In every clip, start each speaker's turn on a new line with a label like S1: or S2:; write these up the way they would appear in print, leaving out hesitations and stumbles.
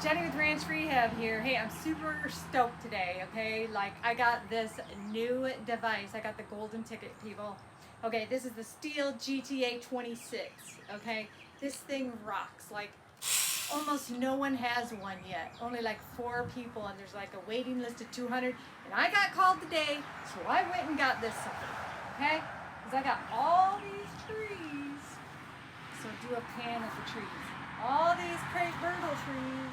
S1: Jenny with Ranch Rehab here. Hey, I'm super stoked today, okay? Like, I got this new device. I got the golden ticket, people. Okay, this is the STIHL GTA 26, okay? This thing rocks. Like, almost no one has one yet. Only like 4 people, and there's like a waiting list of 200. And I got called today, so I went and got this sucker, okay? Because I got all these trees. So do a pan of the trees. All these crepe myrtle trees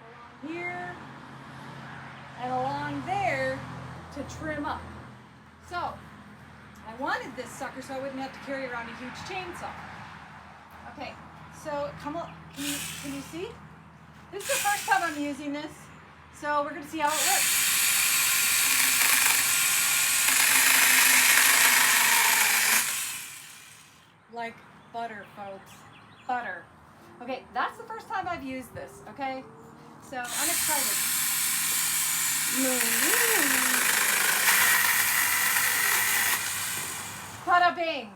S1: along here and along there to trim up. So I wanted this sucker so I wouldn't have to carry around a huge chainsaw. Okay, so come on, can you see? This is the first time I'm using this, so we're gonna see how it works. Like butter, folks, butter. Okay, that's the first time I've used this, okay? So I'm excited. Bada bing!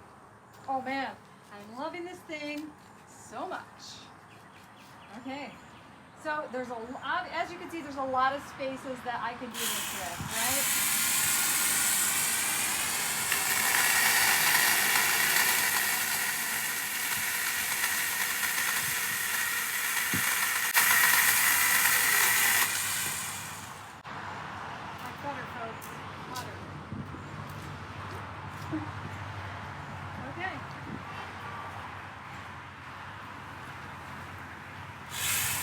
S1: Oh man, I'm loving this thing so much. Okay, so there's a lot, as you can see, there's a lot of spaces that I can do this with, right? Okay.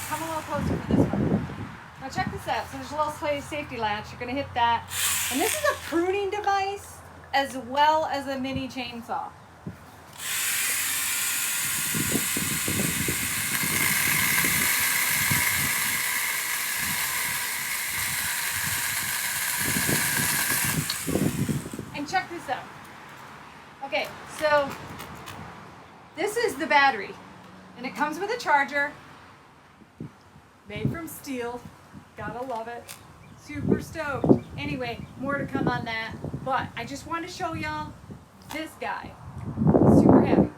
S1: Come a little closer for this one. Now check this out. So there's a little safety latch. You're going to hit that. And this is a pruning device as well as a mini chainsaw. And check this out. Okay, so this is the battery, and it comes with a charger, made from steel. Gotta love it. Super stoked. Anyway, more to come on that, but I just want to show y'all this guy. Super heavy.